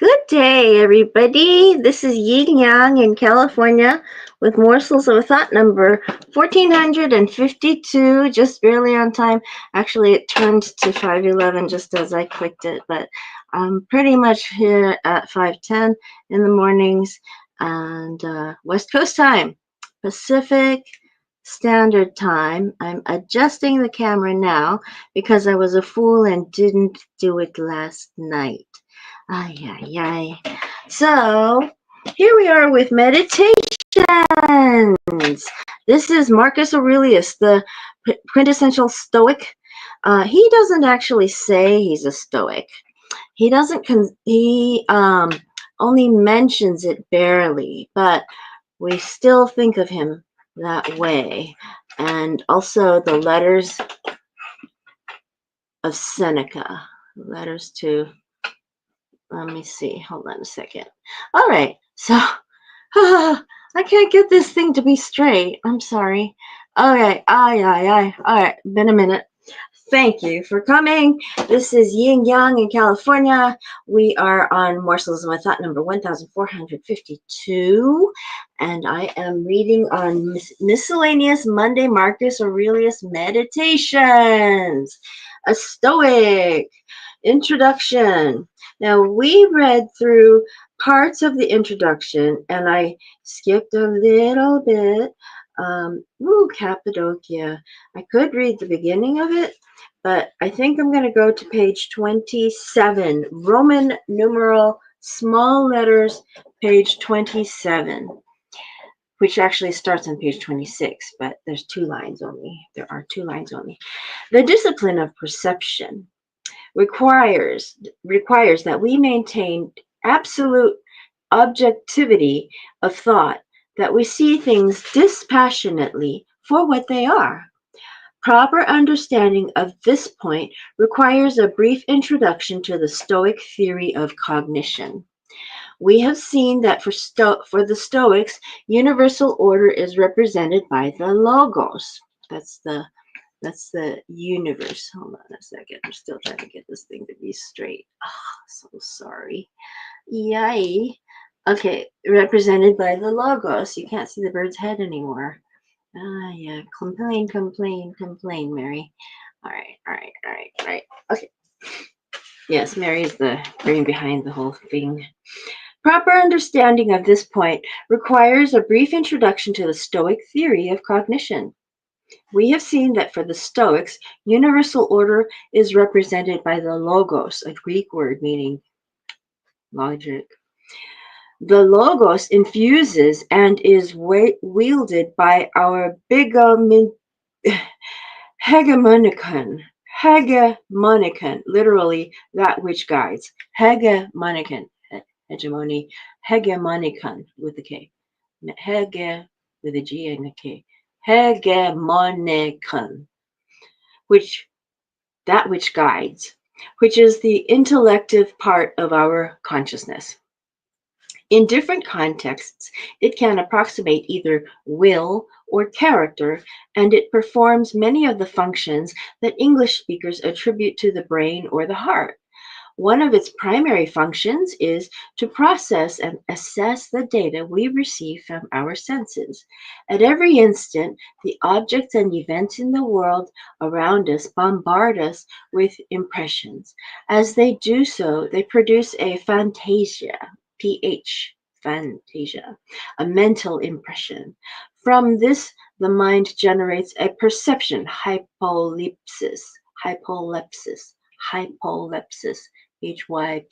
Good day, everybody. This is Yin Yang in California with Morsels of a Thought number 1452, just barely on time. Actually, it turned to 5:11 just as I clicked it, but I'm pretty much here at 5:10 in the mornings and West Coast time, Pacific Standard Time. I'm adjusting the camera now because I was a fool and didn't do it last night. Ay, ay, ay. So, here we are with meditations. This is Marcus Aurelius, the quintessential Stoic. He doesn't actually say he's a Stoic. He doesn't. He only mentions it barely, but we still think of him that way. And also the letters of Seneca, letters to. Let me see. Hold on a second. All right. So, I can't get this thing to be straight. I'm sorry. Okay. All right. Been a minute. Thank you for coming. This is Yin Yang in California. We are on Morsels of My Thought number 1452. And I am reading on Miscellaneous Monday Marcus Aurelius Meditations. A Stoic. Introduction. Now, we read through parts of the introduction, and I skipped a little bit. Cappadocia. I could read the beginning of it, but I think I'm going to go to page 27, Roman numeral, small letters, page 27, which actually starts on page 26, but there's 2 lines only. There are 2 lines only. The discipline of perception requires that we maintain absolute objectivity of thought, that we see things dispassionately for what they are. Proper understanding of this point requires a brief introduction to the Stoic theory of cognition. We have seen that for the Stoics, universal order is represented by the logos. That's the universe. Hold on a second. I'm still trying to get this thing to be straight. So sorry. Yay. Okay, represented by the logos. You can't see the bird's head anymore. Yeah. Complain, Mary. All right. Okay. Yes, Mary is the brain behind the whole thing. Proper understanding of this point requires a brief introduction to the Stoic theory of cognition. We have seen that for the Stoics, universal order is represented by the logos, a Greek word meaning logic. The logos infuses and is wielded by our hegemonicon, literally that which guides. Hegemonicon, hegemony, hegemonicon with a K. Hege with a G and a K. Hegemonicon, that which guides, which is the intellective part of our consciousness. In different contexts, it can approximate either will or character, and it performs many of the functions that English speakers attribute to the brain or the heart. One of its primary functions is to process and assess the data we receive from our senses. At every instant, the objects and events in the world around us bombard us with impressions. As they do so, they produce a fantasia, fantasia, a mental impression. From this, the mind generates a perception, hypolepsis, hypolepsis, hypolepsis, which might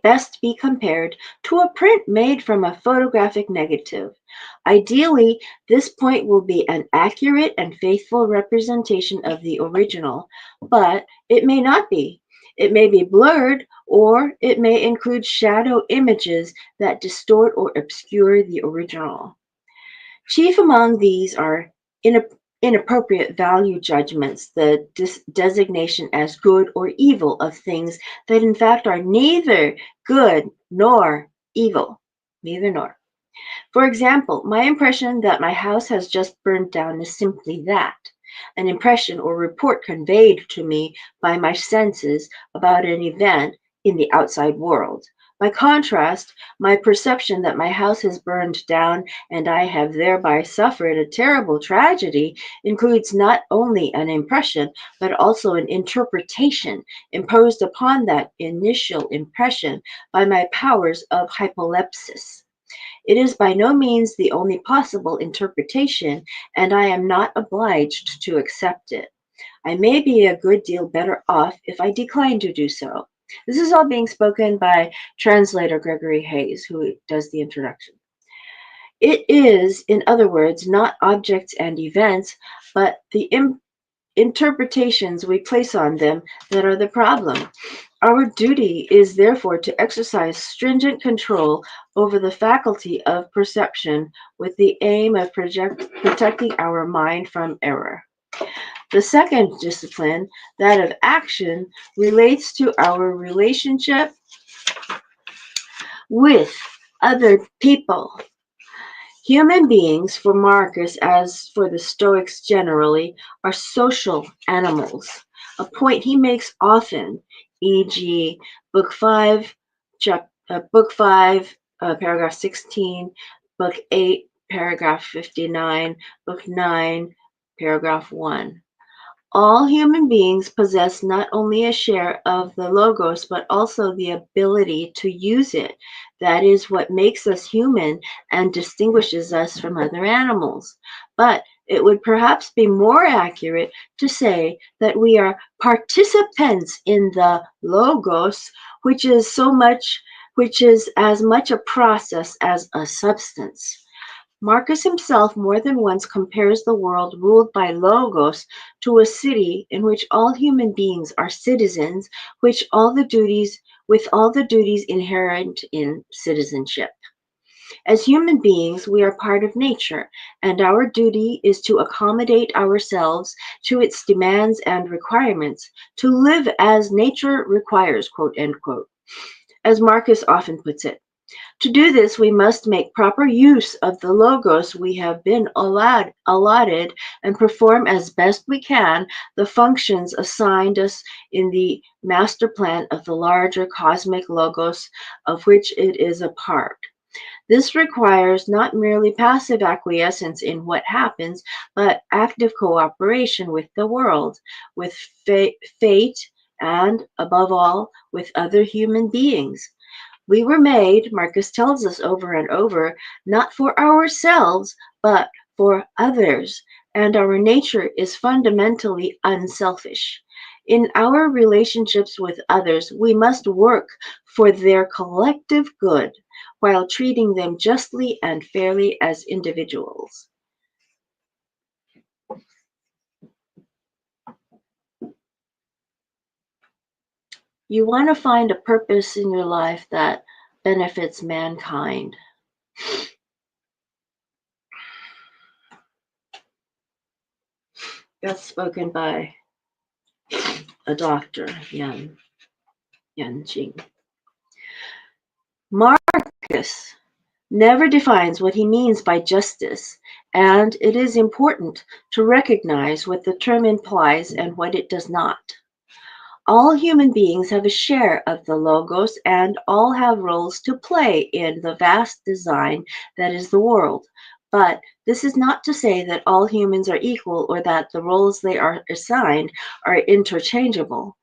best be compared to a print made from a photographic negative. Ideally, this point will be an accurate and faithful representation of the original, but it may not be. It may be blurred, or it may include shadow images that distort or obscure the original. Chief among these are inappropriate value judgments, the designation as good or evil of things that in fact are neither good nor evil. Neither nor. For example, my impression that my house has just burned down is simply that. an impression or report conveyed to me by my senses about an event in the outside world. By contrast, my perception that my house has burned down and I have thereby suffered a terrible tragedy includes not only an impression, but also an interpretation imposed upon that initial impression by my powers of hypolepsis. It is by no means the only possible interpretation, and I am not obliged to accept it. I may be a good deal better off if I decline to do so. This is all being spoken by translator Gregory Hayes, who does the introduction. It is, in other words, not objects and events, but the interpretations we place on them that are the problem. Our duty is therefore to exercise stringent control over the faculty of perception with the aim of protecting our mind from error. The second discipline, that of action, relates to our relationship with other people. Human beings, for Marcus as for the Stoics generally, are social animals, a point he makes often, e.g., Book 5, paragraph 16, Book 8, paragraph 59, Book 9, paragraph 1. All human beings possess not only a share of the Logos, but also the ability to use it. That is what makes us human and distinguishes us from other animals. But it would perhaps be more accurate to say that we are participants in the Logos, which is as much a process as a substance. Marcus himself more than once compares the world ruled by Logos to a city in which all human beings are citizens, with all the duties inherent in citizenship. As human beings, we are part of nature, and our duty is to accommodate ourselves to its demands and requirements, to live as nature requires, quote, end quote, as Marcus often puts it. To do this, we must make proper use of the Logos we have been allotted and perform as best we can the functions assigned us in the master plan of the larger cosmic Logos of which it is a part. This requires not merely passive acquiescence in what happens, but active cooperation with the world, with fate, and, above all, with other human beings. We were made, Marcus tells us over and over, not for ourselves, but for others, and our nature is fundamentally unselfish. In our relationships with others, we must work for their collective good while treating them justly and fairly as individuals. You want to find a purpose in your life that benefits mankind. That's spoken by a doctor, Yan Jing. Marcus never defines what he means by justice, and it is important to recognize what the term implies and what it does not. All human beings have a share of the Logos, and all have roles to play in the vast design that is the world. But this is not to say that all humans are equal or that the roles they are assigned are interchangeable.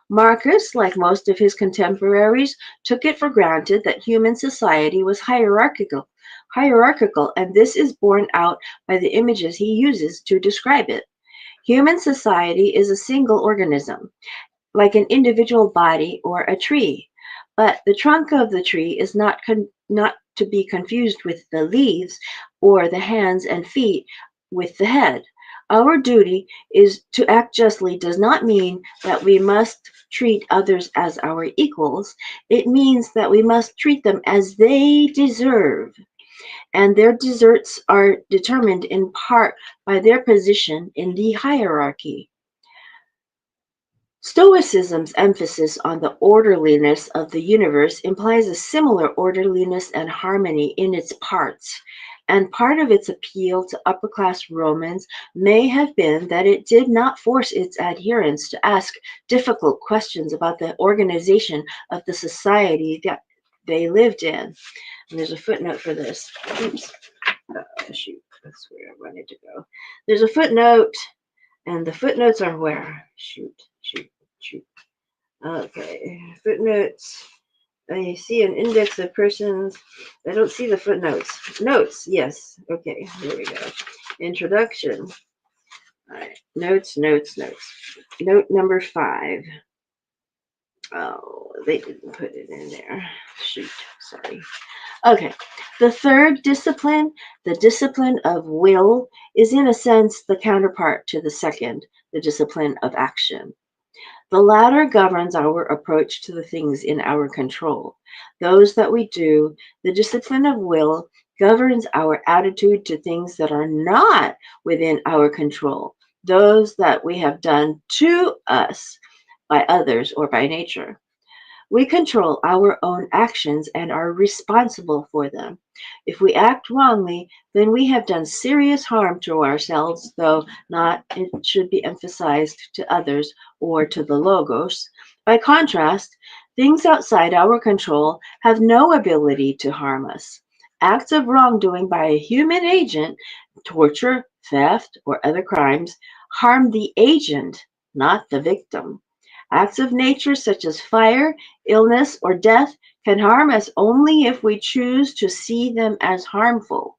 Marcus, like most of his contemporaries, took it for granted that human society was hierarchical, and this is borne out by the images he uses to describe it. Human society is a single organism, like an individual body or a tree, but the trunk of the tree is not to be confused with the leaves or the hands and feet with the head. Our duty is to act justly does not mean that we must treat others as our equals. It means that we must treat them as they deserve, and their deserts are determined in part by their position in the hierarchy. Stoicism's emphasis on the orderliness of the universe implies a similar orderliness and harmony in its parts, And part of its appeal to upper-class Romans may have been that it did not force its adherents to ask difficult questions about the organization of the society that they lived in. And there's a footnote for this. Oops. Shoot, that's where I wanted to go. There's a footnote, and the footnotes are where? Shoot. Okay, footnotes. I see an index of persons. I don't see the footnotes. Notes, yes. Okay, here we go. Introduction. All right, notes. Note number 5. Oh, they didn't put it in there. Shoot, sorry. Okay, the third discipline, the discipline of will, is in a sense the counterpart to the second, the discipline of action. The latter governs our approach to the things in our control. Those that we do, the discipline of will, governs our attitude to things that are not within our control, those that we have done to us by others or by nature. We control our own actions and are responsible for them. If we act wrongly, then we have done serious harm to ourselves, though not, it should be emphasized, to others or to the Logos. By contrast, things outside our control have no ability to harm us. Acts of wrongdoing by a human agent, torture, theft, or other crimes, harm the agent, not the victim. Acts of nature such as fire, illness, or death can harm us only if we choose to see them as harmful.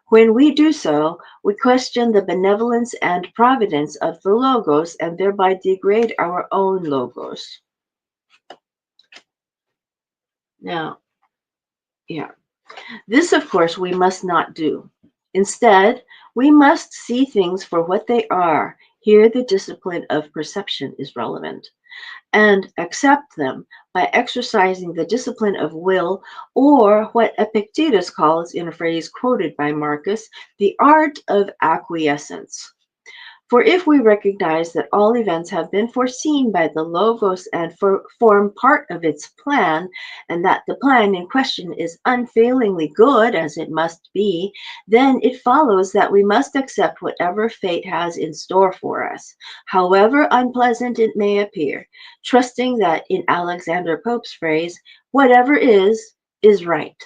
When we do so, we question the benevolence and providence of the Logos and thereby degrade our own Logos. Now, this, of course, we must not do. Instead, we must see things for what they are. Here, the discipline of perception is relevant, and accept them by exercising the discipline of will, or what Epictetus calls, in a phrase quoted by Marcus, the art of acquiescence. For if we recognize that all events have been foreseen by the Logos and form part of its plan, and that the plan in question is unfailingly good, as it must be, then it follows that we must accept whatever fate has in store for us, however unpleasant it may appear, trusting that, in Alexander Pope's phrase, whatever is right.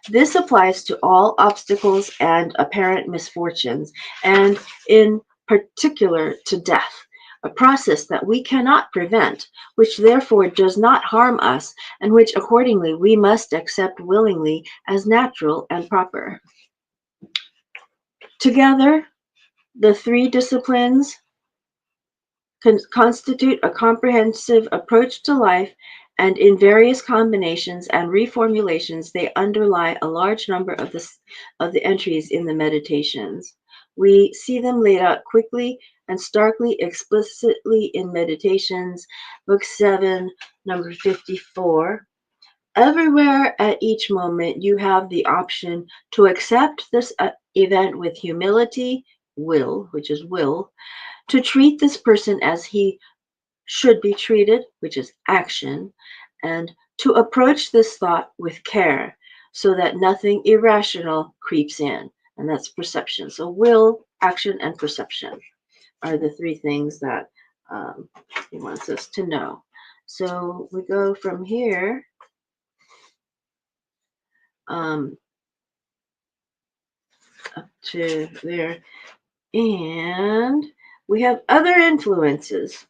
This applies to all obstacles and apparent misfortunes, and in particular to death, a process that we cannot prevent, which therefore does not harm us, and which accordingly we must accept willingly as natural and proper. Together, the three disciplines constitute a comprehensive approach to life, and in various combinations and reformulations, they underlie a large number of the entries in the meditations. We see them laid out quickly and starkly explicitly in Meditations, Book 7, number 54. Everywhere at each moment, you have the option to accept this event with humility, will, which is will, to treat this person as he should be treated, which is action, and to approach this thought with care so that nothing irrational creeps in, and that's perception. So will, action, and perception are the three things that he wants us to know. So we go from here up to there, and we have other influences.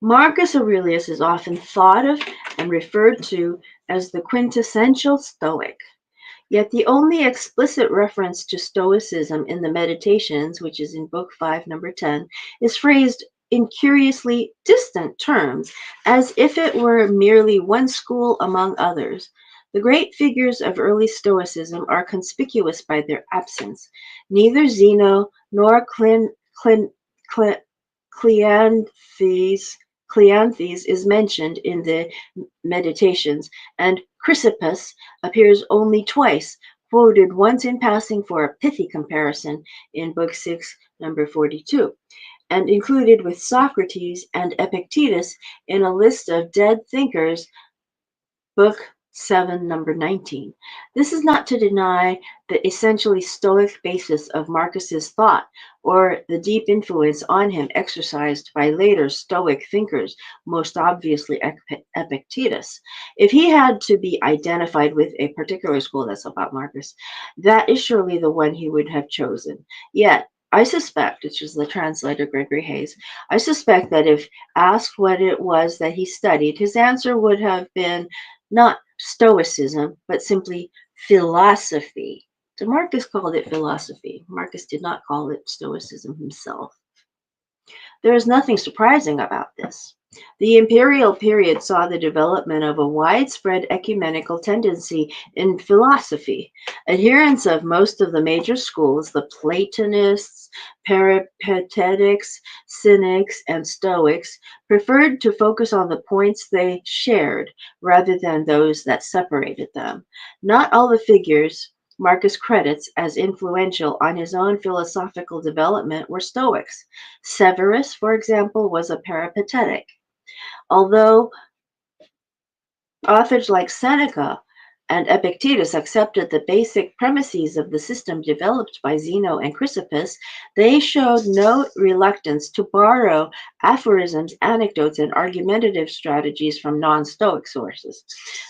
Marcus Aurelius is often thought of and referred to as the quintessential Stoic. Yet the only explicit reference to Stoicism in the Meditations, which is in Book 5, number 10, is phrased in curiously distant terms, as if it were merely one school among others. The great figures of early Stoicism are conspicuous by their absence. Neither Zeno nor Cleanthes is mentioned in the Meditations, and Chrysippus appears only twice, quoted once in passing for a pithy comparison in Book 6, number 42, and included with Socrates and Epictetus in a list of dead thinkers, Book 7, number 19. This is not to deny the essentially Stoic basis of Marcus's thought or the deep influence on him exercised by later Stoic thinkers, most obviously Epictetus. If he had to be identified with a particular school that's about Marcus, that is surely the one he would have chosen. Yet, I suspect, which is the translator Gregory Hayes, I suspect that if asked what it was that he studied, his answer would have been not Stoicism, but simply philosophy. So Marcus called it philosophy. Marcus did not call it Stoicism himself. There is nothing surprising about this. The imperial period saw the development of a widespread ecumenical tendency in philosophy. Adherents of most of the major schools, the Platonists, Peripatetics, Cynics, and Stoics, preferred to focus on the points they shared rather than those that separated them. Not all the figures Marcus credits as influential on his own philosophical development were Stoics. Severus, for example, was a peripatetic. Although authors like Seneca and Epictetus accepted the basic premises of the system developed by Zeno and Chrysippus, they showed no reluctance to borrow aphorisms, anecdotes, and argumentative strategies from non-Stoic sources.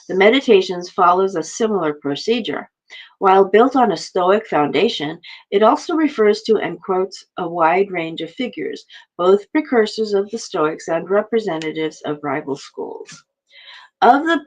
The Meditations follows a similar procedure. While built on a Stoic foundation, it also refers to and quotes a wide range of figures, both precursors of the Stoics and representatives of rival schools. Of the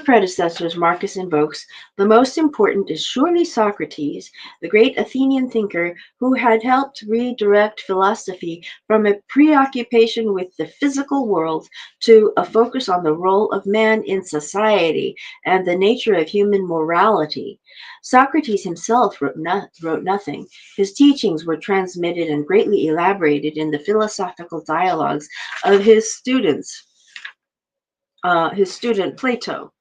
predecessors Marcus invokes, the most important is surely Socrates, the great Athenian thinker who had helped redirect philosophy from a preoccupation with the physical world to a focus on the role of man in society and the nature of human morality. Socrates himself wrote nothing. His teachings were transmitted and greatly elaborated in the philosophical dialogues of his student Plato.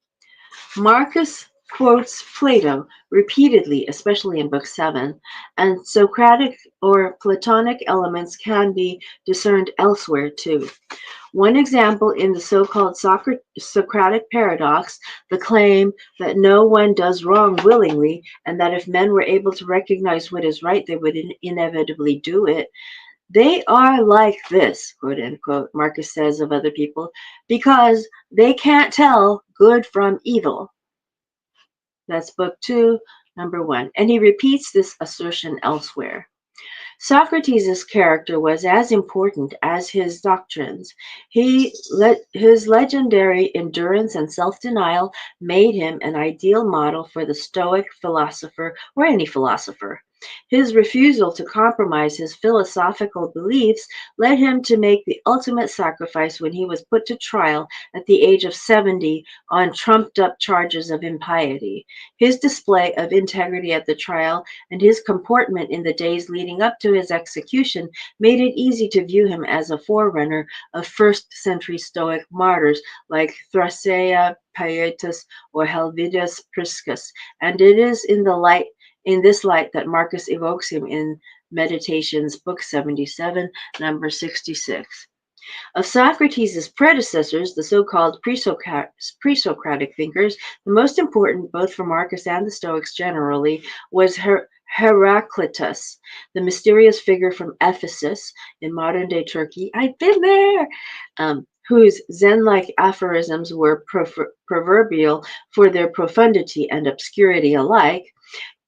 Marcus quotes Plato repeatedly, especially in Book 7, and Socratic or Platonic elements can be discerned elsewhere too. One example in the so-called Socratic paradox, the claim that no one does wrong willingly, and that if men were able to recognize what is right, they would inevitably do it. They are like this, quote unquote, Marcus says of other people, because they can't tell good from evil. That's book 2, number 1. And he repeats this assertion elsewhere. Socrates' character was as important as his doctrines. His legendary endurance and self-denial made him an ideal model for the Stoic philosopher or any philosopher. His refusal to compromise his philosophical beliefs led him to make the ultimate sacrifice when he was put to trial at the age of 70 on trumped-up charges of impiety. His display of integrity at the trial and his comportment in the days leading up to his execution made it easy to view him as a forerunner of first-century Stoic martyrs like Thrasea Paetus or Helvidius Priscus, and it is in this light that Marcus evokes him in Meditations, Book 77, number 66. Of Socrates' predecessors, the so-called pre-Socratic thinkers, the most important, both for Marcus and the Stoics generally, was Heraclitus, the mysterious figure from Ephesus in modern-day Turkey. I've been there! Whose Zen-like aphorisms were proverbial for their profundity and obscurity alike.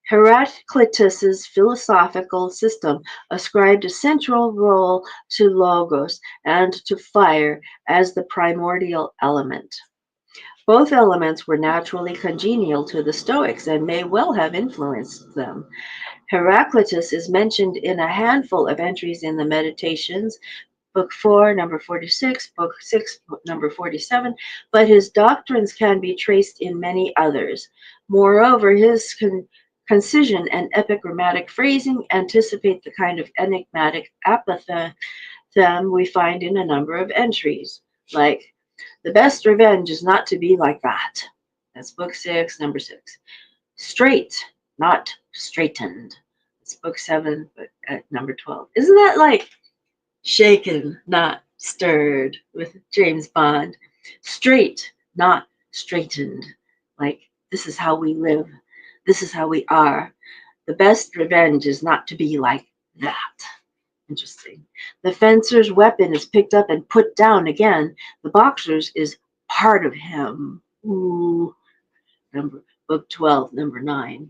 Heraclitus's philosophical system ascribed a central role to logos and to fire as the primordial element. Both elements were naturally congenial to the Stoics and may well have influenced them. Heraclitus is mentioned in a handful of entries in the Meditations, Book 4, number 46, Book 6, number 47, but his doctrines can be traced in many others. Moreover, his concision and epigrammatic phrasing anticipate the kind of enigmatic apatheme we find in a number of entries, like, the best revenge is not to be like that. That's Book 6, number 6. Straight, not straightened. It's Book 7, number 12. Isn't that like shaken, not stirred with James Bond. Straight, not straightened. Like, this is how we live. This is how we are. The best revenge is not to be like that. Interesting. The fencer's weapon is picked up and put down again. The boxer's is part of him. Ooh. Book 12, number 9.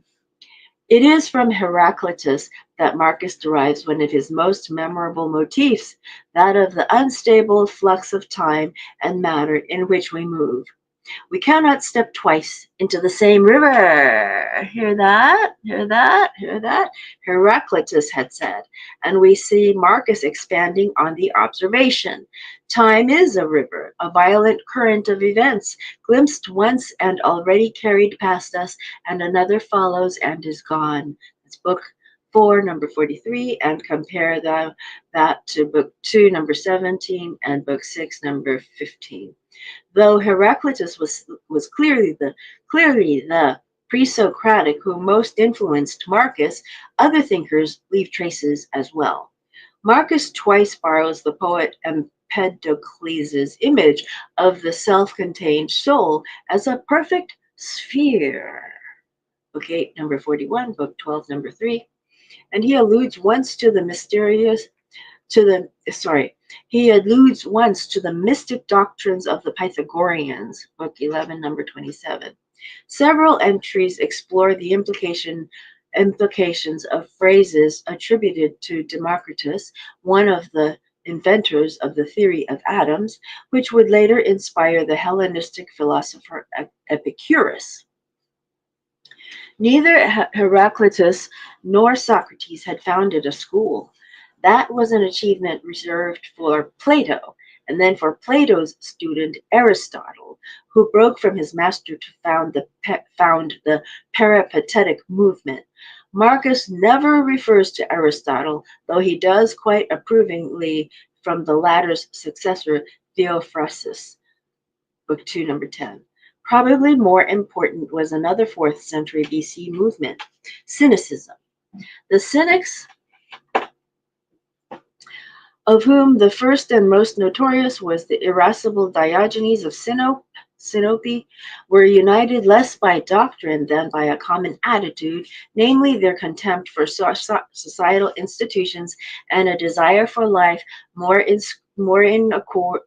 It is from Heraclitus that Marcus derives one of his most memorable motifs, that of the unstable flux of time and matter in which we move. We cannot step twice into the same river. Hear that? Hear that? Hear that? Heraclitus had said, and we see Marcus expanding on the observation. Time is a river, a violent current of events, glimpsed once and already carried past us, and another follows and is gone. It's book 4, number 43, and compare that to book 2, number 17, and book 6, number 15. Though Heraclitus was clearly the pre-Socratic who most influenced Marcus, other thinkers leave traces as well. Marcus twice borrows the poet Empedocles' image of the self-contained soul as a perfect sphere. Book 8, number 41, book 12, number 3. And he alludes once to the he alludes once to the mystic doctrines of the Pythagoreans, book 11, number 27. Several entries explore the implications of phrases attributed to Democritus, one of the inventors of the theory of atoms, which would later inspire the Hellenistic philosopher Epicurus. Neither Heraclitus nor Socrates had founded a school. That was an achievement reserved for Plato, and then for Plato's student Aristotle, who broke from his master to found the peripatetic movement. Marcus never refers to Aristotle, though he does quite approvingly from the latter's successor, Theophrastus, book 2, number 10. Probably more important was another 4th century BC movement, Cynicism. The Cynics, of whom the first and most notorious was the irascible Diogenes of Sinope, were united less by doctrine than by a common attitude, namely their contempt for societal institutions and a desire for life more in accord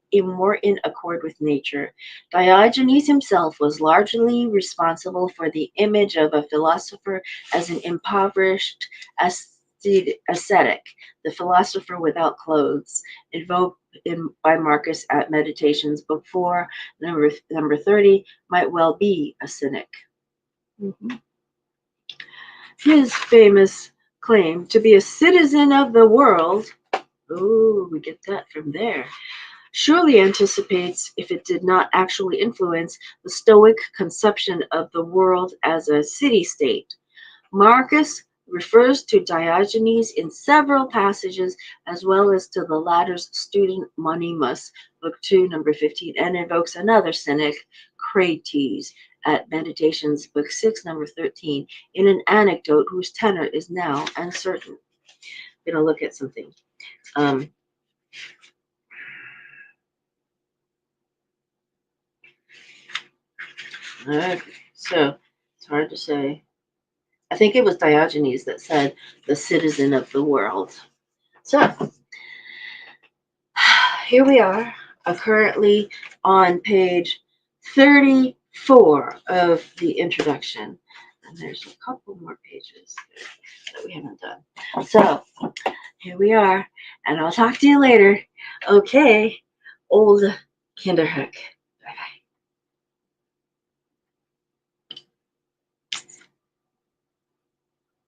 with nature. Diogenes himself was largely responsible for the image of a philosopher as an impoverished ascetic, the philosopher without clothes, invoked by Marcus at Meditations, book 4, number 30, might well be a cynic. His famous claim to be a citizen of the world, we get that from there, surely anticipates, if it did not actually influence, the Stoic conception of the world as a city-state. Marcus refers to Diogenes in several passages, as well as to the latter's student Monimus, book 2, number 15, and invokes another cynic, Crates, at Meditations, book 6, number 13, in an anecdote whose tenor is now uncertain. I'm going to look at something. Okay, so it's hard to say. I think it was Diogenes that said the citizen of the world. So here we are, currently on page 34 of the introduction. And there's a couple more pages that we haven't done. So here we are, and I'll talk to you later. Okay, old Kinderhook.